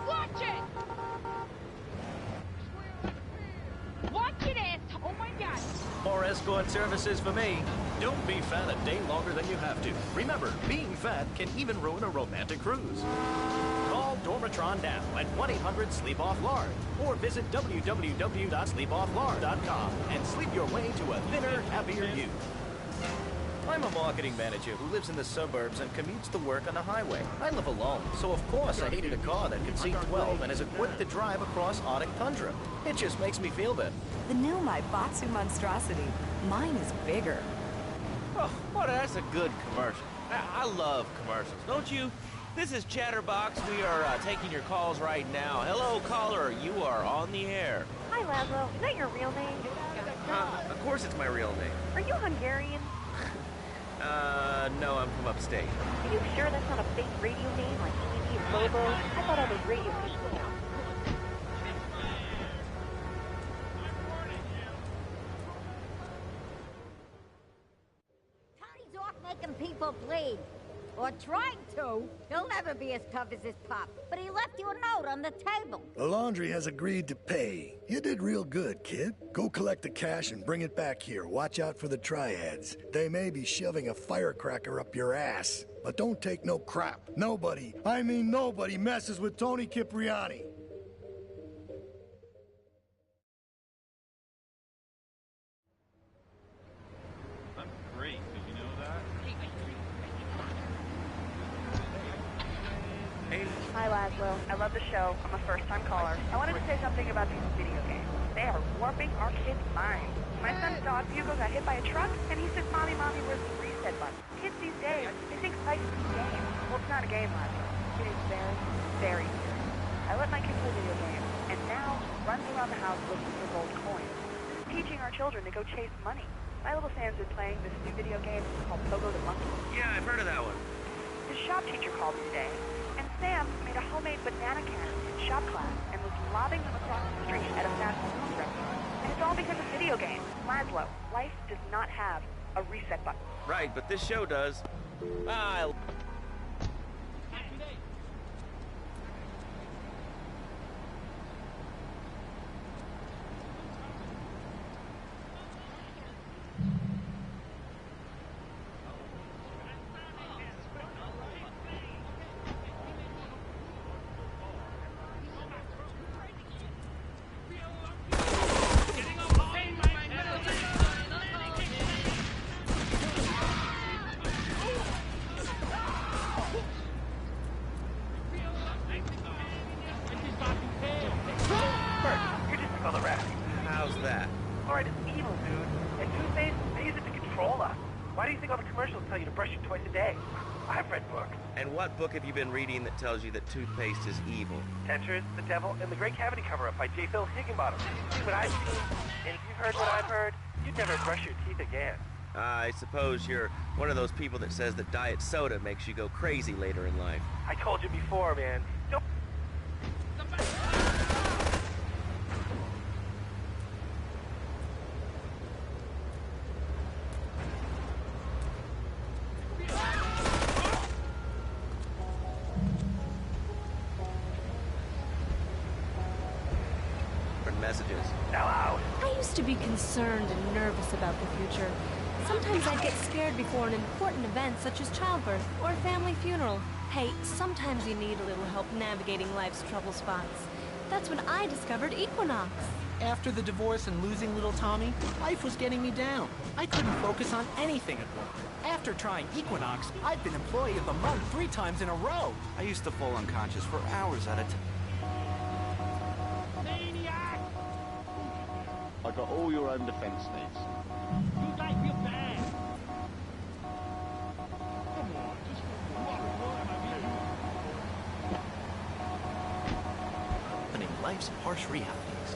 Watch it! Watch it, ass! Oh my God! More escort services for me. Don't be fat a day longer than you have to. Remember, being fat can even ruin a romantic cruise. Call Dormitron now at 1-800-SLEEP-OFF-LARD or visit www.sleepofflard.com and sleep your way to a thinner, happier you. I'm a marketing manager who lives in the suburbs and commutes to work on the highway. I live alone, so of course I needed a car that can seat 12 and is equipped to drive across Arctic tundra. It just makes me feel better. The new Maibatsu monstrosity. Mine is bigger. Oh, well, that's a good commercial. I love commercials, don't you? This is Chatterbox. We are taking your calls right now. Hello, caller. You are on the air. Hi, Laszlo. Is that your real name? Of course it's my real name. Are you Hungarian? No, I'm from upstate. Are you sure that's not a fake radio name like TV and Bobo? I thought all those radio people now. Tony's off making people bleed. Or trying to. He'll never be as tough as his pop. But he left you a note on the table. The laundry has agreed to pay. You did real good, kid. Go collect the cash and bring it back here. Watch out for the triads. They may be shoving a firecracker up your ass. But don't take no crap. Nobody, I mean nobody, messes with Tony Cipriani. Hi, Laszlo. I love the show. I'm a first-time caller. I wanted to say something about these video games. They are warping our kids' minds. My son's dog, Hugo, got hit by a truck, and he says, Mommy, where's the reset button? Kids these days, they think life is a game. Well, it's not a game, Laszlo. It is very, very serious. I let my kids play video games, and now runs around the house looking for gold coins. This is teaching our children to go chase money. My little Sam's been playing this new video game called Pogo the Monkey. Yeah, I've heard of that one. His shop teacher called me today, and Sam made a homemade banana cannon in shop class and was lobbing them across the street at a fast food restaurant. And it's all because of video games. Laszlo, life does not have a reset button. Right, but this show does. How's that? Alright, it's evil, dude. And toothpaste, they use it to control us. Why do you think all the commercials tell you to brush it twice a day? I've read books. And what book have you been reading that tells you that toothpaste is evil? Dentures, The Devil, and The Great Cavity Cover-Up by J. Phil Higginbottom. See what I've seen. And if you've heard what I've heard, you'd never brush your teeth again. I suppose you're one of those people that says that diet soda makes you go crazy later in life. I told you before, man. Don't... Messages. Hello. I used to be concerned and nervous about the future. Sometimes I'd get scared before an important event such as childbirth or a family funeral. Hey, sometimes you need a little help navigating life's trouble spots. That's when I discovered Equinox. After the divorce and losing little Tommy, life was getting me down. I couldn't focus on anything at work. After trying Equinox, I've been Employee of the Month 3 times in a row. I used to fall unconscious for hours at a time. I got all your own defense needs. You guys feel bad. Come on, just Opening life's harsh realities.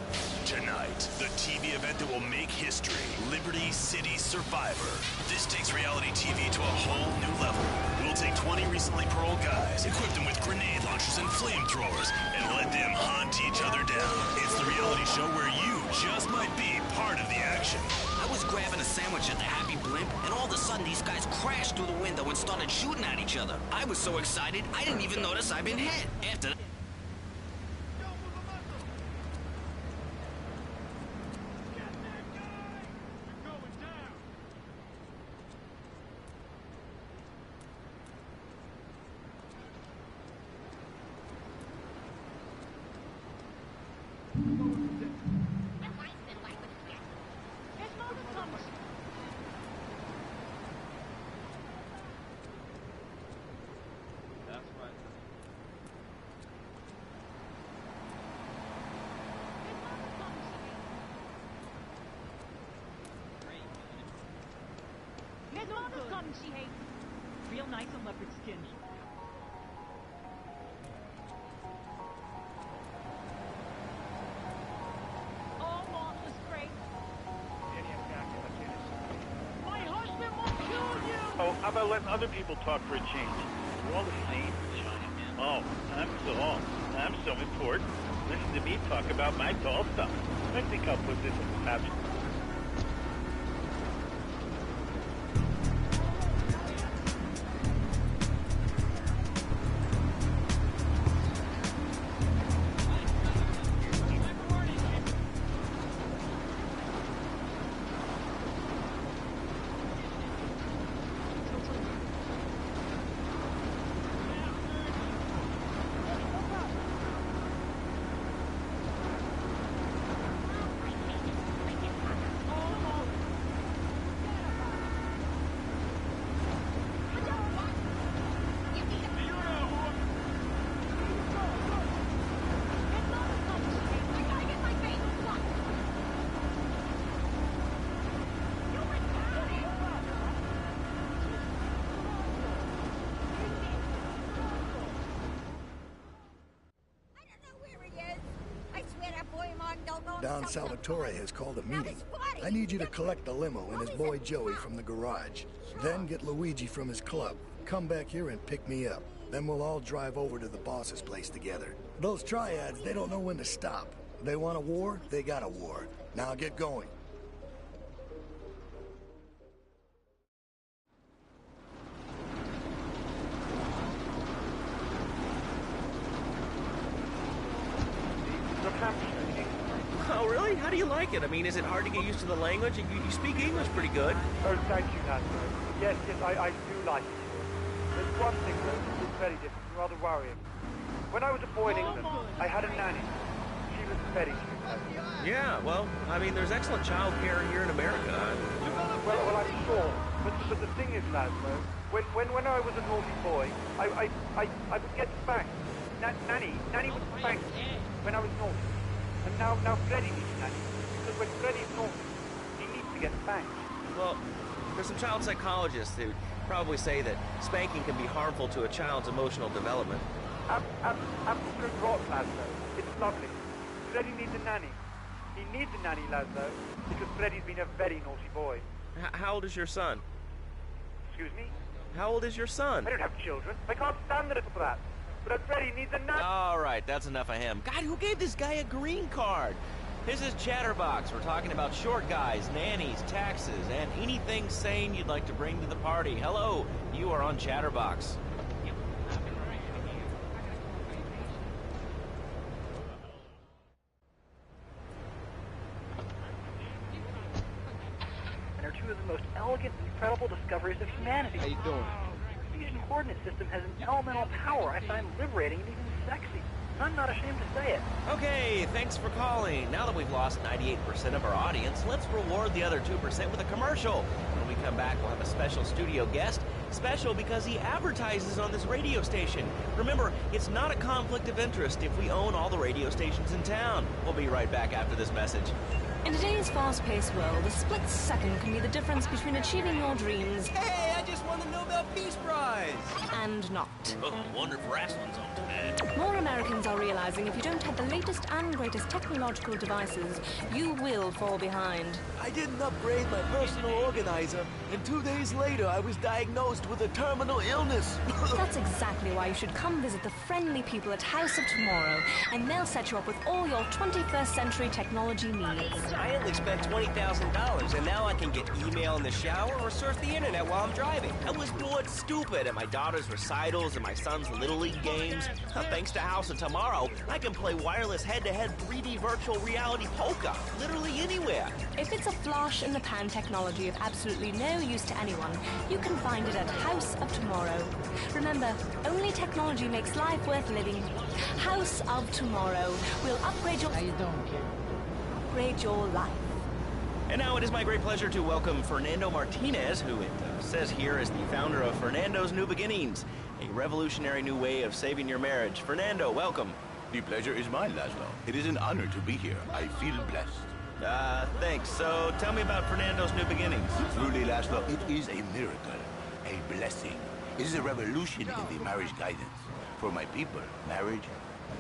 Tonight, the TV event that will make history, Liberty City Survivor. This takes reality TV to a whole new level. We'll take 20 recently paroled guys, equip them with grenade launchers and flamethrowers, and let them hunt each other down. It's the reality show where you just might be part of the action. I was grabbing a sandwich at the Happy Blimp, and all of a sudden these guys crashed through the window and started shooting at each other. I was so excited, I didn't even notice I'd been hit. After that... His mother's coming, she hates. Real nice on leopard skin. Oh, Martha's great. My husband will kill you! Oh, how about letting other people talk for a change? We're all the same. Oh, I'm so important. Listen to me talk about my tall stuff. I think I'll put this in the caption. Don Salvatore has called a meeting. I need you to collect the limo and his boy Joey from the garage. Then get Luigi from his club. Come back here and pick me up. Then we'll all drive over to the boss's place together. Those triads, they don't know when to stop. They want a war, they got a war. Now get going. Oh, really? How do you like it? I mean, is it hard to get used to the language? You speak English pretty good. Oh, thank you, Nando. Yes, I do like it. There's one thing, though, that's very different, rather worrying. When I was a boy in England, I had a nanny. She was very sweet. Yeah, well, I mean, there's excellent child care here in America. Well, I'm sure. But the thing is, Laszlo, when I was a naughty boy, I would get spanked. Nanny would spank me when I was naughty. And now Freddy needs nanny. Because when Freddy's naughty, he needs to get spanked. Well, there's some child psychologists who probably say that spanking can be harmful to a child's emotional development. Absolute rot, Laszlo. It's lovely. Freddy needs a nanny. He needs a nanny, Laszlo, because Freddy's been a very naughty boy. How old is your son? Excuse me? How old is your son? I don't have children. I can't stand the little brat. But Freddy needs a nanny. All right, that's enough of him. God, who gave this guy a green card? This is Chatterbox. We're talking about short guys, nannies, taxes, and anything sane you'd like to bring to the party. Hello, you are on Chatterbox. And are two of the most elegant and incredible discoveries of humanity. How you doing? The fusion coordinate system has an elemental power I find liberating and even sexy. I'm not ashamed to say it. Okay, thanks for calling. Now that we've lost 98% of our audience, let's reward the other 2% with a commercial. When we come back, we'll have a special studio guest. Special because he advertises on this radio station. Remember, it's not a conflict of interest if we own all the radio stations in town. We'll be right back after this message. In today's fast-paced world, a split second can be the difference between achieving your dreams Hey, I just won the Nobel Peace Prize! and not. Oh, wonder if wrestling's on tonight. More Americans are realizing if you don't have the latest and greatest technological devices, you will fall behind. I didn't upgrade my personal organizer, and 2 days later I was diagnosed with a terminal illness. That's exactly why you should come visit the friendly people at House of Tomorrow, and they'll set you up with all your 21st century technology needs. I only spent $20,000, and now I can get email in the shower or surf the internet while I'm driving. I was bored stupid at my daughter's recitals and my son's Little League games. Thanks to House of Tomorrow, I can play wireless head-to-head 3D virtual reality poker, literally anywhere. If it's a flash-in-the-pan technology of absolutely no use to anyone, you can find it at House of Tomorrow. Remember, only technology makes life worth living. House of Tomorrow will upgrade your... How you doing, kid? Upgrade your life. And now it is my great pleasure to welcome Fernando Martinez, who it says here is the founder of Fernando's New Beginnings, a revolutionary new way of saving your marriage. Fernando, welcome. The pleasure is mine, Laszlo. It is an honor to be here. I feel blessed. Thanks. So tell me about Fernando's New Beginnings. Truly, Laszlo, it is a miracle, a blessing. It is a revolution in the marriage guidance. For my people, marriage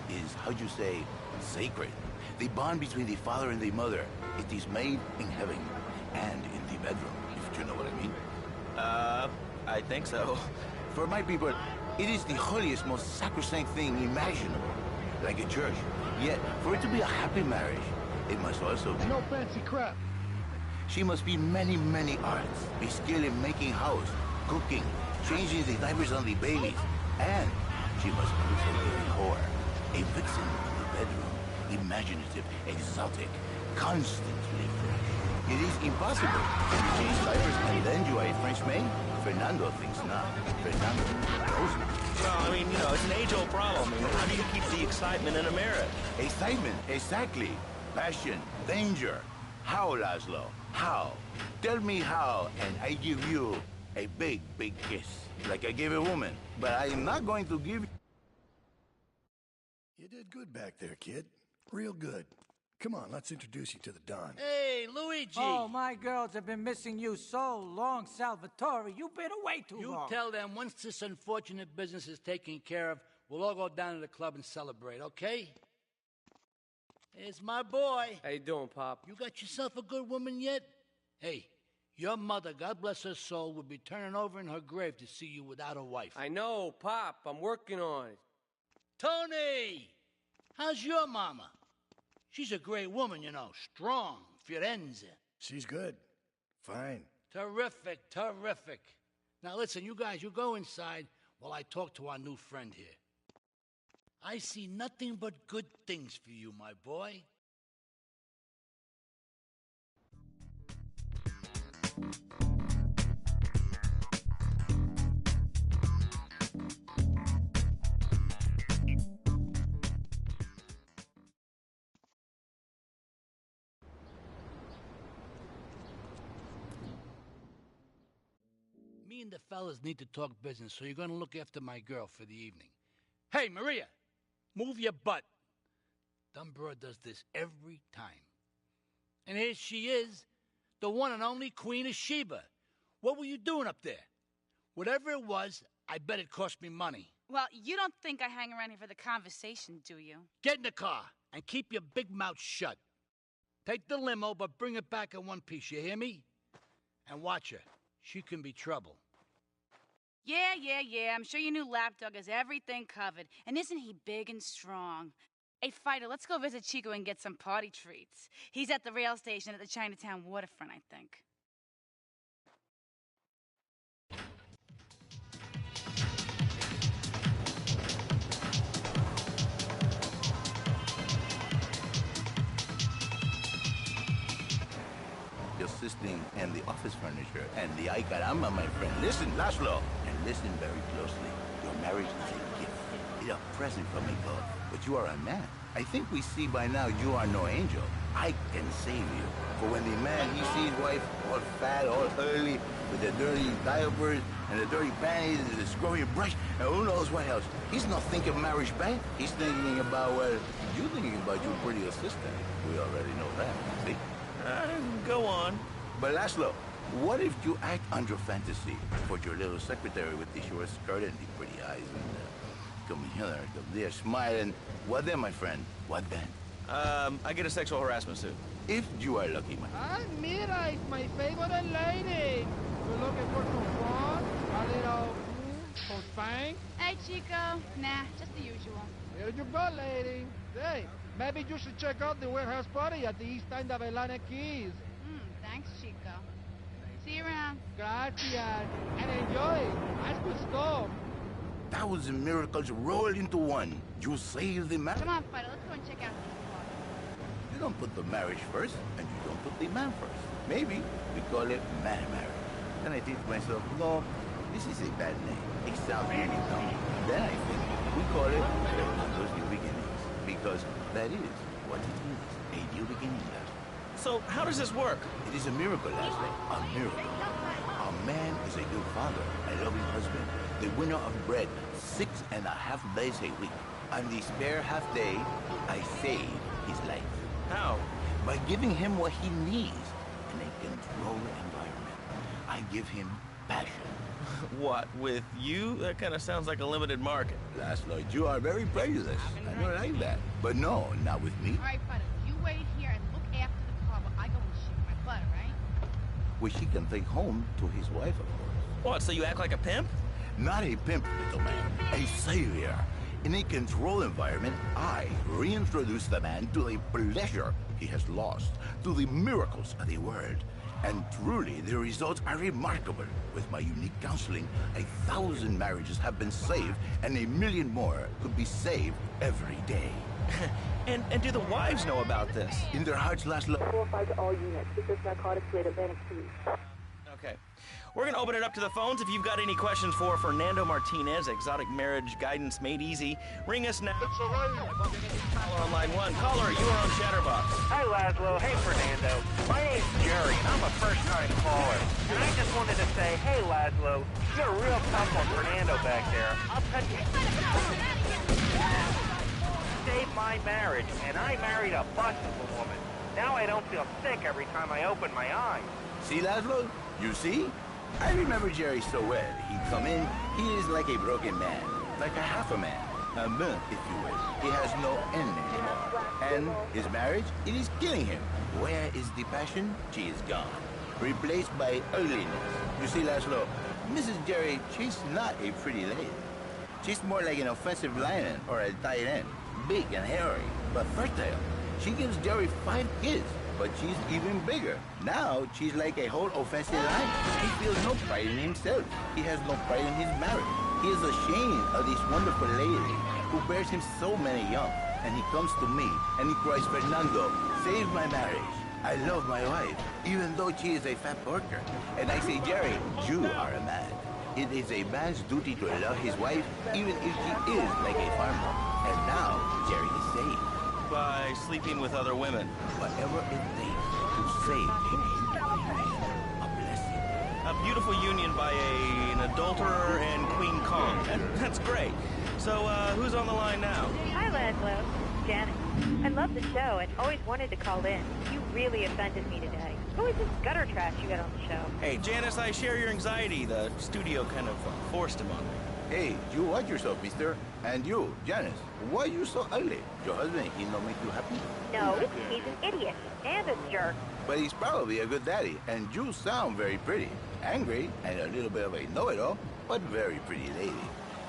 is, how'd you say, sacred. The bond between the father and the mother, it is made in heaven and in the bedroom, if you know what I mean. I think so. For my people, it is the holiest, most sacrosanct thing imaginable, like a church. Yet, for it to be a happy marriage, it must also be... No fancy crap. She must be many, many arts. Be skilled in making house, cooking, changing the diapers on the babies. And she must also be a whore, a vixen in the bedroom, imaginative, exotic, constantly fresh. It is impossible to change diapers and then you are a French maid? Fernando thinks not. Fernando knows me. Well, I mean, you know, it's an age-old problem. I mean, how do you keep the excitement in a marriage? Excitement, exactly. Passion, danger. How, Laszlo? How? Tell me how, and I give you a big, big kiss. Like I gave a woman. But I am not going to give... You did good back there, kid. Real good. Come on, let's introduce you to the Don. Hey, Luigi! Oh, my girls have been missing you so long, Salvatore. You've been away too long. You tell them once this unfortunate business is taken care of, we'll all go down to the club and celebrate, okay? It's my boy. How you doing, Pop? You got yourself a good woman yet? Hey, your mother, God bless her soul, would be turning over in her grave to see you without a wife. I know, Pop. I'm working on it. Tony! How's your mama? She's a great woman, you know. Strong. Firenze. She's good. Fine. Terrific, terrific. Now listen, you guys, you go inside while I talk to our new friend here. I see nothing but good things for you, my boy. Me and the fellas need to talk business, so you're gonna look after my girl for the evening. Hey, Maria, move your butt. Dumb broad does this every time. And here she is, the one and only Queen of Sheba. What were you doing up there? Whatever it was, I bet it cost me money. Well, you don't think I hang around here for the conversation, do you? Get in the car and keep your big mouth shut. Take the limo, but bring it back in one piece, you hear me? And watch her. She can be trouble. Yeah. I'm sure your new lapdog has everything covered. And isn't he big and strong? Hey, Fighter, let's go visit Chico and get some party treats. He's at the rail station at the Chinatown waterfront, I think. Your system and the office furniture and the ay caramba, my friend. Listen, Laszlo, and listen very closely. Your marriage is a gift. It's a present from a God. But you are a man. I think we see by now you are no angel. I can save you. For when the man, he sees wife all fat, all early, with the dirty diapers and the dirty panties and the screwy brush, and who knows what else. He's not thinking marriage bank. He's thinking about, well, you thinking about your pretty assistant. We already know that, see? Go on. But Laszlo, What if you act on your fantasy for your little secretary with the short skirt and the pretty eyes and come here, come there, smiling? What then, my friend? What then? I get a sexual harassment suit. If you are lucky, my Ah, mira, it's my favorite lady. You're looking for some fun? A little, some spank? Hey, Chico. Nah, just the usual. Here you go, lady. Hey, maybe you should check out the warehouse party at the East End of Atlantic Keys. Thanks, Chico. See you around. Gracias. And enjoy. That's good stuff. 1,000 miracles rolled into one. You saved the marriage. Come on, Fido. Let's go and check out this bar. You don't put the marriage first, and you don't put the man first. Maybe we call it man marriage. Then I think to myself, no, this is a bad name. It sounds really dumb. Then I think we call it Fernando's New Beginnings, because that is what it is, a new beginning. So how does this work? It is a miracle, Laszlo, a miracle. A man is a good father, a loving husband, the winner of bread 6.5 days a week. On the spare half day, I save his life. How? By giving him what he needs in a controlled environment. I give him passion. What, with you? That kind of sounds like a limited market. Laszlo, you are very prejudiced. I don't like that. But no, not with me. All right, Fido. You wait here and look after the car while I go and ship my butter, right? Which he can take home to his wife, of course. What, so you act like a pimp? Not a pimp, little man. A savior. In a controlled environment, I reintroduce the man to the pleasure he has lost, to the miracles of the world. And truly, the results are remarkable. With my unique counseling, 1,000 marriages have been saved, and 1 million more could be saved every day. And do the wives know about this? In their hearts, Laszlo. 4-5 to all units. This is narcotics rate Atlantic Keys. Okay. We're going to open it up to the phones. If you've got any questions for Fernando Martinez, Exotic Marriage Guidance Made Easy, ring us now. Caller on line 1. Caller, you are on Chatterbox. Hi, Laszlo. Hey, Fernando. My name's Jerry. I'm a first-time caller. And I just wanted to say, hey, Laszlo, you're a real tough on Fernando back there. I'll tell you. Saved my marriage, and I married a bustable woman. Now I don't feel sick every time I open my eyes. See, Laszlo? You see? I remember Jerry so well. He'd come in, he is like a broken man, like a half a man, a man, if you will. He has no end anymore. And his marriage, it is killing him. Where is the passion? She is gone. Replaced by ugliness. You see, Laszlo, Mrs. Jerry, she's not a pretty lady. She's more like an offensive lion or a tight end. Big and hairy, but fertile. She gives Jerry 5 kids. But she's even bigger. Now, she's like a whole offensive lion. He feels no pride in himself. He has no pride in his marriage. He is ashamed of this wonderful lady who bears him so many young. And he comes to me and he cries, Fernando, save my marriage. I love my wife, even though she is a fat porker. And I say, Jerry, you are a man. It is a man's duty to love his wife, even if she is like a farmer. And now, Jerry is saved. By sleeping with other women. Whatever it takes to save a man, a blessing. A beautiful union by an adulterer and Queen Kong. That's great. So, who's on the line now? Hi, Laszlo. Janet. I love the show and always wanted to call in. You really offended me today. Who is this gutter trash you got on the show? Hey, Janice, I share your anxiety. The studio kind of forced him on me. Hey, you watch yourself, mister. And you, Janice, why are you so ugly? Your husband, he don't make you happy? No, he's an idiot and a jerk. But he's probably a good daddy, and you sound very pretty. Angry, and a little bit of a know-it-all, but very pretty lady.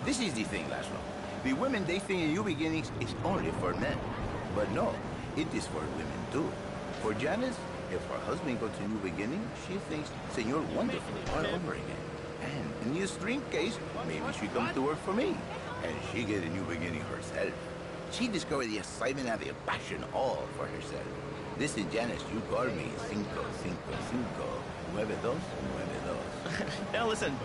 This is the thing, Laszlo. The women they think in New Beginnings is only for men. But no, it is for women too. For Janice, if her husband goes to New Beginning, she thinks Senor Wonderful all over again. And in the extreme case, maybe she come to work for me. And she get a new beginning herself. She discovered the excitement and the passion all for herself. Listen, Janice, you call me 555, 9292. Now listen,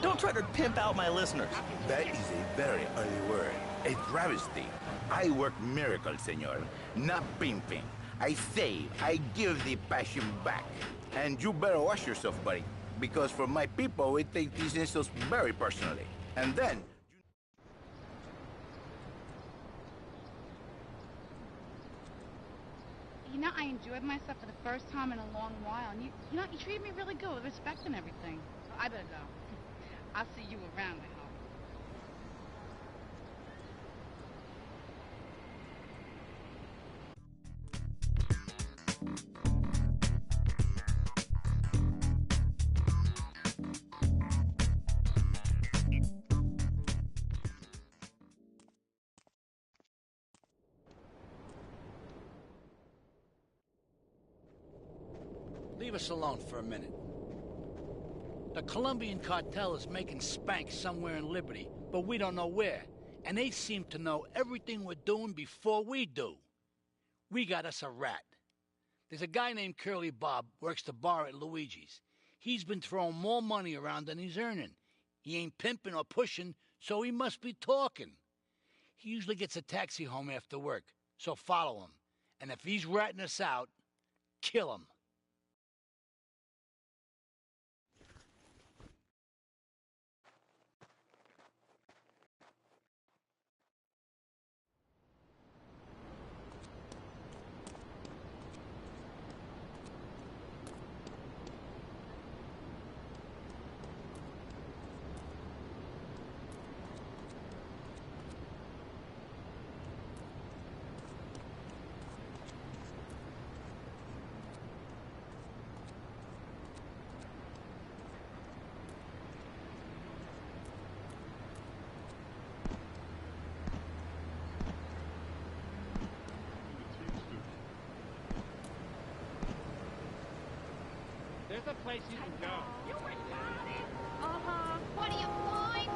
don't try to pimp out my listeners. That is a very ugly word. A travesty. I work miracles, senor. Not pimping. I save. I give the passion back. And you better watch yourself, buddy. Because for my people, we take these insults very personally. And then... You know, I enjoyed myself for the first time in a long while, and you treated me really good with respect and everything. So I better go. I'll see you around, I hope. Leave us alone for a minute. The Colombian cartel is making spank somewhere in Liberty, but we don't know where. And they seem to know everything we're doing before we do. We got us a rat. There's a guy named Curly Bob, works the bar at Luigi's. He's been throwing more money around than he's earning. He ain't pimping or pushing, so he must be talking. He usually gets a taxi home after work, so follow him. And if he's ratting us out, kill him. There's a place you can go. You retarded? Uh-huh. What do you find?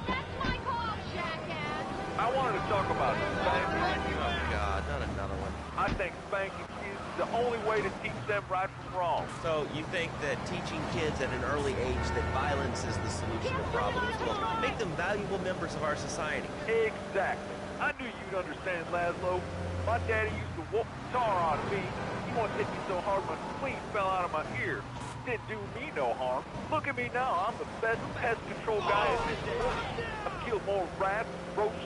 That's my call, jackass. I wanted to talk about spanking. Oh, God, not another one. I think spanking kids is the only way to teach them right from wrong. So, you think that teaching kids at an early age that violence is the solution to problems will make them valuable members of our society? Exactly. I knew you'd understand, Laszlo. My daddy used to whoop the tar out of me. He once hit me so hard my spleen fell out of my ear. Didn't do me no harm. Look at me now. I'm the best pest control guy in this world. I've killed more rats, roaches,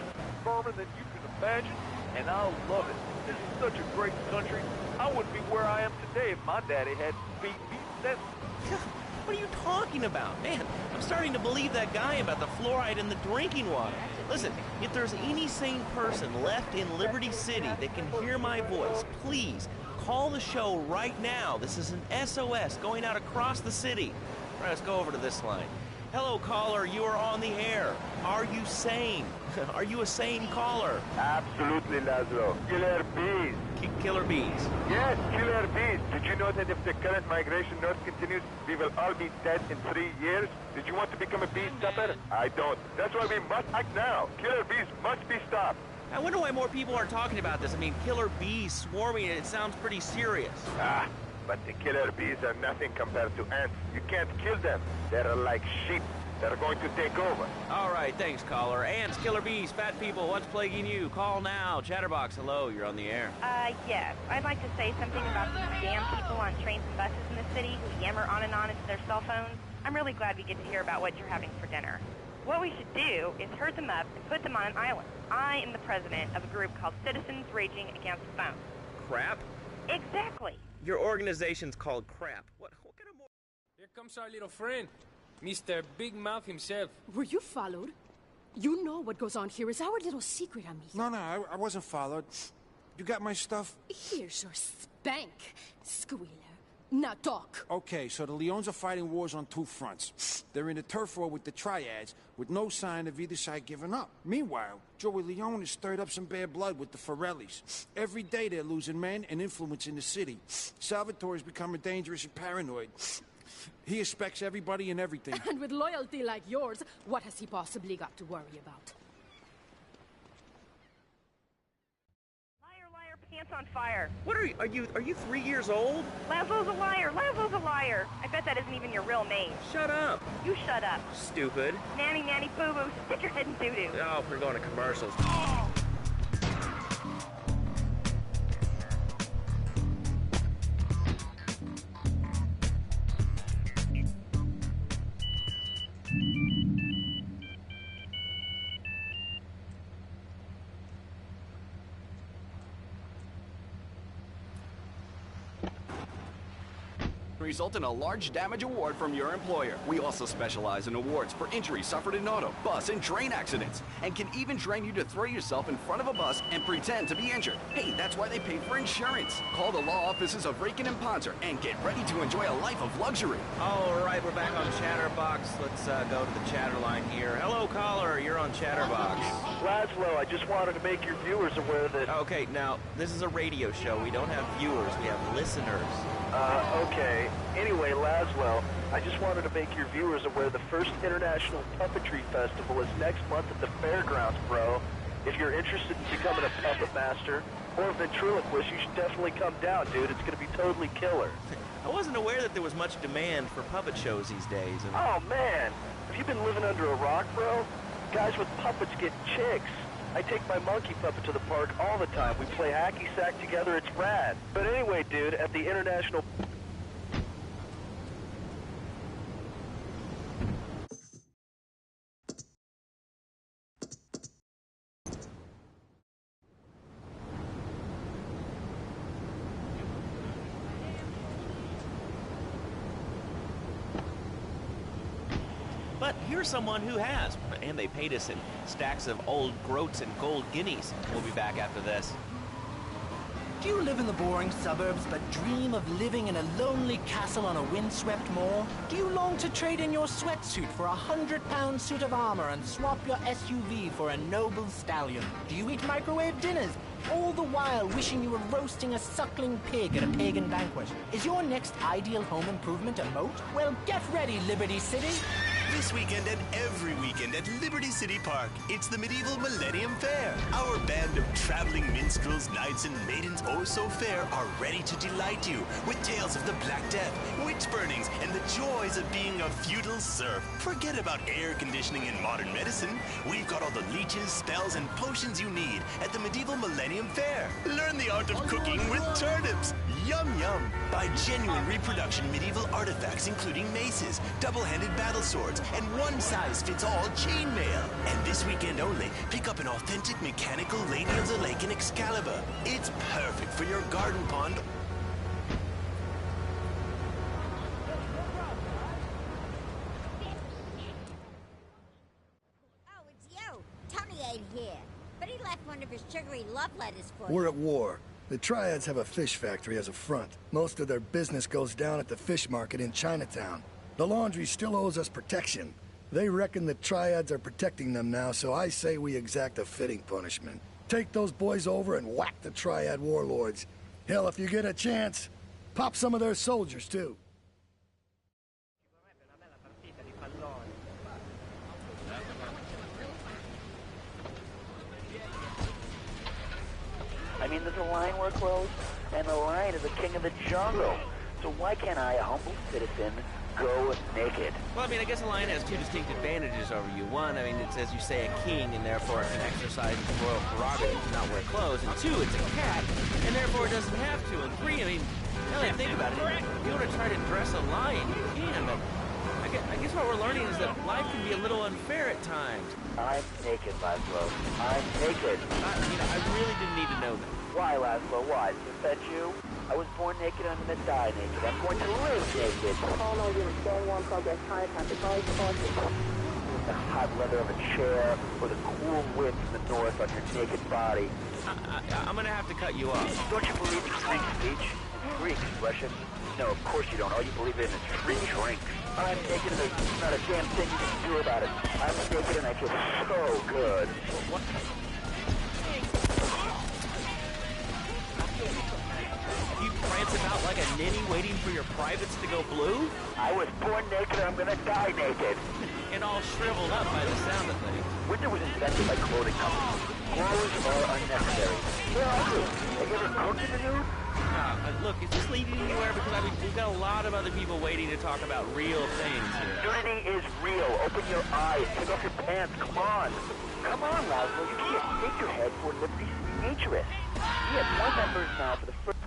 vermin than you can imagine, and I love it. This is such a great country. I wouldn't be where I am today if my daddy hadn't beat me senseless. What are you talking about? Man, I'm starting to believe that guy about the fluoride in the drinking water. Listen, if there's any sane person left in Liberty City that can hear my voice, please call the show right now. This is an SOS going out across the city. All right, let's go over to this line. Hello, caller, you are on the air. Are you sane? Are you a sane caller? Absolutely, Laszlo. Killer bees. Killer bees? Yes, killer bees. Did you know that if the current migration north continues, we will all be dead in 3 years? Did you want to become a bee stopper? I don't. That's why we must act now. Killer bees must be stopped. I wonder why more people aren't talking about this. I mean, killer bees swarming, it sounds pretty serious. But the killer bees are nothing compared to ants. You can't kill them. They're like sheep. They're going to take over. All right, thanks, caller. Ants, killer bees, fat people, what's plaguing you? Call now. Chatterbox, hello, you're on the air. Yes. I'd like to say something about these damn people on trains and buses in the city who yammer on and on into their cell phones. I'm really glad we get to hear about what you're having for dinner. What we should do is herd them up and put them on an island. I am the president of a group called Citizens Raging Against the Phone. Crap? Exactly. Your organization's called Crap. What kind of more? Here comes our little friend, Mr. Big Mouth himself. Were you followed? You know what goes on here is our little secret, amigo. No, I wasn't followed. You got my stuff? Here's your spank, squealer. Now talk. Okay, so the Leons are fighting wars on two fronts. They're in a turf war with the Triads, with no sign of either side giving up. Meanwhile, Joey Leone has stirred up some bad blood with the Forellis. Every day they're losing men and influence in the city. Salvatore's becoming dangerous and paranoid. He expects everybody and everything. And with loyalty like yours, what has he possibly got to worry about? Pants on fire. What are you? Are you 3 years old? Laszlo's a liar. Laszlo's a liar. I bet that isn't even your real name. Shut up. You shut up. Stupid. Nanny, nanny, boo-boo. Stick your head in doo-doo. Oh, we're going to commercials. result in a large damage award from your employer. We also specialize in awards for injuries suffered in auto, bus, and train accidents, and can even train you to throw yourself in front of a bus and pretend to be injured. Hey, that's why they pay for insurance. Call the law offices of Rakin and Ponzer and get ready to enjoy a life of luxury. All right, we're back on Chatterbox. Let's go to the chatter line here. Hello, caller. You're on Chatterbox. Laszlo, I just wanted to make your viewers aware that... Okay, now, this is a radio show. We don't have viewers. We have listeners. Okay. Anyway, Laszlo, I just wanted to make your viewers aware the first International Puppetry Festival is next month at the fairgrounds, bro. If you're interested in becoming a puppet master or a ventriloquist, you should definitely come down, dude. It's going to be totally killer. I wasn't aware that there was much demand for puppet shows these days. Oh, man. Have you been living under a rock, bro? Guys with puppets get chicks. I take my monkey puppet to the park all the time. We play hacky sack together. It's rad. But anyway, dude, at the International... But here's someone who has, and they paid us in stacks of old groats and gold guineas. We'll be back after this. Do you live in the boring suburbs but dream of living in a lonely castle on a windswept moor? Do you long to trade in your sweatsuit for a 100-pound suit of armor and swap your SUV for a noble stallion? Do you eat microwave dinners, all the while wishing you were roasting a suckling pig at a pagan banquet? Is your next ideal home improvement a moat? Well, get ready, Liberty City! This weekend and every weekend at Liberty City Park, it's the Medieval Millennium Fair. Our band of traveling minstrels, knights, and maidens oh so fair are ready to delight you with tales of the Black Death, witch burnings, and the joys of being a feudal serf. Forget about air conditioning and modern medicine. We've got all the leeches, spells, and potions you need at the Medieval Millennium Fair. Learn the art of cooking with turnips. Yum yum. Buy genuine reproduction medieval artifacts including maces, double-handed battle swords, and one-size-fits-all chainmail. And this weekend only, pick up an authentic mechanical Lady of the Lake in Excalibur. It's perfect for your garden pond. Oh, it's you. Tony ain't here, but he left one of his sugary love letters for We're you. at war. The Triads have a fish factory as a front. Most of their business goes down at the fish market in Chinatown. The laundry still owes us protection. They reckon the Triads are protecting them now, so I say we exact a fitting punishment. Take those boys over and whack the Triad warlords. Hell, if you get a chance, pop some of their soldiers, too. I mean, there's a line we're close, and the Lion is the king of the jungle. So why can't I, a humble citizen, go naked? Well, I mean, I guess a lion has two distinct advantages over you. One, I mean, it's, as you say, a king, and therefore can exercise its royal prerogative to not wear clothes. And two, it's a cat, and therefore it doesn't have to. And three, I mean, now that I think about it, if you want to try to dress a lion, you can, but I guess what we're learning is that life can be a little unfair at times. I'm naked, Laszlo. I'm naked. I really didn't need to know that. Why, Laszlo? Why? Does it offend you? I was born naked, I'm gonna die naked. I'm going to live naked. Oh no, you're in Stonewall Progress Chinatown. It's always possible. The hot leather of a chair, or the cool wind from the north on your naked body. I'm gonna have to cut you off. Don't you believe in free speech? Free expression? No, of course you don't. All you believe in is free drink. I'm naked and there's not a damn thing you can do about it. I'm naked and I feel so good. What? You prance about like a ninny waiting for your privates to go blue? I was born naked, I'm gonna die naked. And all shriveled up by the sound of things. Winter was invented by clothing companies. Clothes are unnecessary. Where are you? Have you ever cooked in the nude? Look, is this leading anywhere? Because I mean, we've got a lot of other people waiting to talk about real things here. Nudity is real. Open your eyes. Take off your pants. Come on. Come on, Laszlo. You can't shake your head for Liberty Futurist. We have more members now for the first...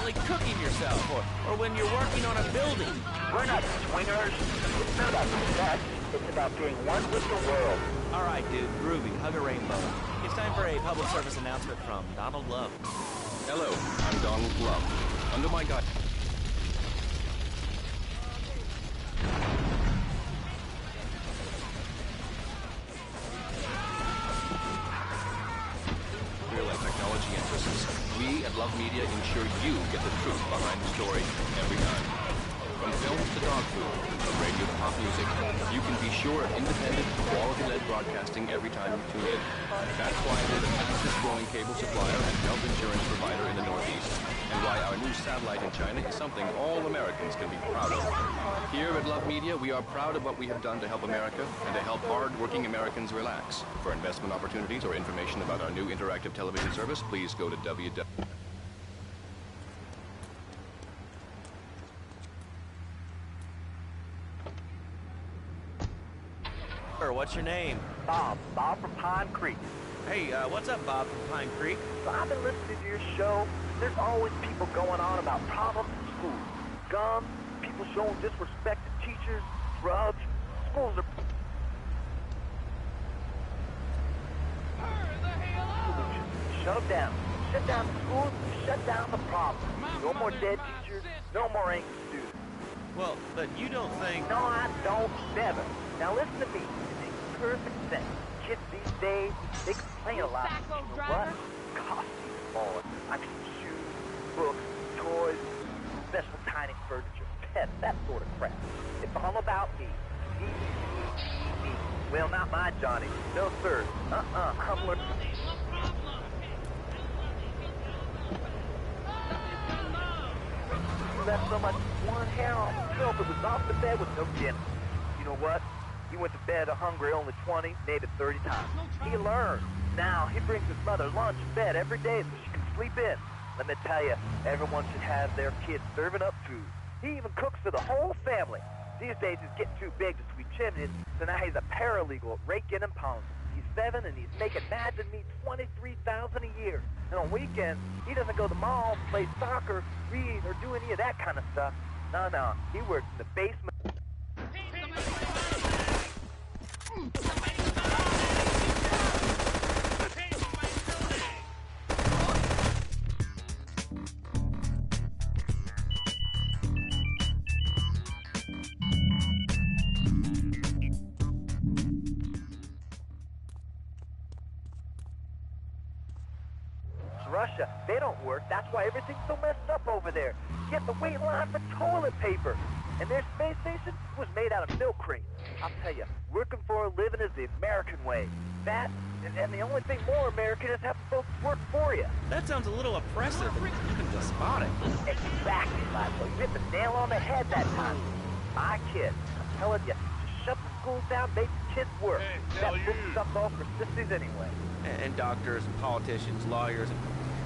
Like cooking yourself. yourself, or when you're working on a building. We're not swingers. It's not about sex. It's about being one with the world. All right, dude, groovy, hug a rainbow. It's time for a public service announcement from Donald Love. Hello, I'm Donald Love. Under my guide. Technology interests. We at Love Media ensure you get the truth behind the story every time. From films to dog food, from radio to pop music, you can be sure of independent, quality-led broadcasting every time you tune in. That's why we're the fastest growing cable supplier and health insurance provider in the Northeast, and why our new satellite in China is something all Americans can be proud of. Here at Love Media, we are proud of what we have done to help America and to help hard-working Americans relax. For investment opportunities or information about our new interactive television service, please go to www. What's your name? Bob from Pine Creek. Hey, what's up, Bob from Pine Creek? So I've been listening to your show. There's always people going on about problems in school. Guns, people showing disrespect to teachers, drugs. Schools are... Shut them down. Shut down the schools, shut down the problem. No more dead teachers, no more angry students. Well, but you don't think... No, I don't. Never. Now listen to me. It makes perfect sense. Kids these days, they complain a lot. You know what? Costumes falling. I mean, shoes, books, toys, special tiny furniture, pets, that sort of crap. It's all about me. Me. Well, not my Johnny. No, sir. I'm learning. You left so much one hair on himself, it was off the bed with no dinner. You know what? He went to bed hungry only 20, maybe 30 times. He learned. Now, he brings his mother lunch in bed every day so she can sleep in. Let me tell you, everyone should have their kids serving up food. He even cooks for the whole family. These days, he's getting too big to sweep chimneys, so now he's a paralegal at Rake-In and Pounds. He's 7, and he's making Madden me $23,000 a year. And on weekends, he doesn't go to the mall, play soccer, read, or do any of that kind of stuff. No, he works in the basement. Russia, they don't work. That's why everything's so messed up over there. Get the wait line for toilet paper. And their space station was made out of milk crates. I'll tell you, working for a living is the American way. That, and the only thing more American is having folks work for you. That sounds a little oppressive and even despotic. Exactly, Laszlo. You hit the nail on the head that time. My kids, I'm telling you, just shut the schools down, make the kids work. That book stuff's all for sissies anyway. And doctors and politicians, lawyers, and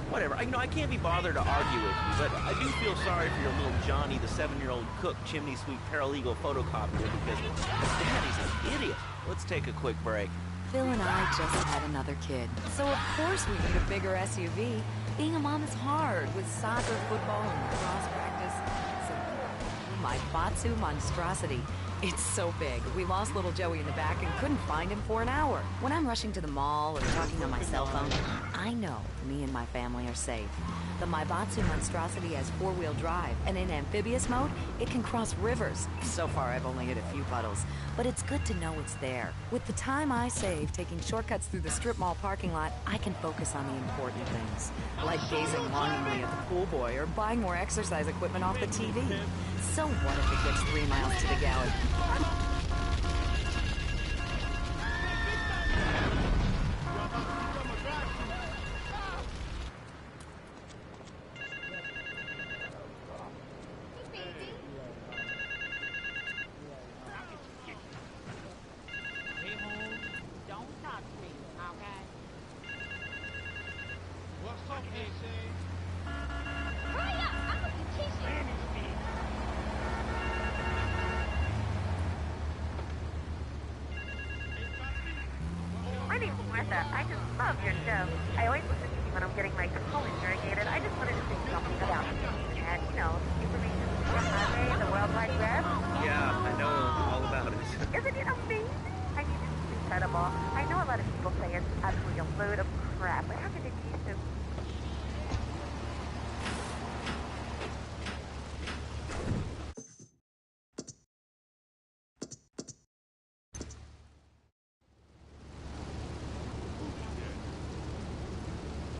whatever. I can't be bothered to argue with you, but I do feel sorry for your little Johnny, the 7-year-old cook, chimney sweep, paralegal photocopier, because Daddy's an idiot. Let's take a quick break. Phil and I just had another kid, so of course we need a bigger SUV. Being a mom is hard, with soccer, football, and lacrosse practice. So my Batsu monstrosity. It's so big. We lost little Joey in the back and couldn't find him for an hour. When I'm rushing to the mall or talking on my cell phone, I know me and my family are safe. The Maibatsu monstrosity has 4-wheel drive, and in amphibious mode, it can cross rivers. So far, I've only hit a few puddles, but it's good to know it's there. With the time I save taking shortcuts through the strip mall parking lot, I can focus on the important things, like gazing longingly at the pool boy or buying more exercise equipment off the TV. So what if it gets 3 miles to the gallon? My name's Martha. I just love your show. I always listen to you when I'm getting my colon irrigated. I just wanted to say something about it. and, you know, information superhighway, the World Wide Web. Yeah, I know all about it. Isn't it amazing? I mean, it's incredible. I know a lot of people say it's absolutely a load of crap, but how could they be so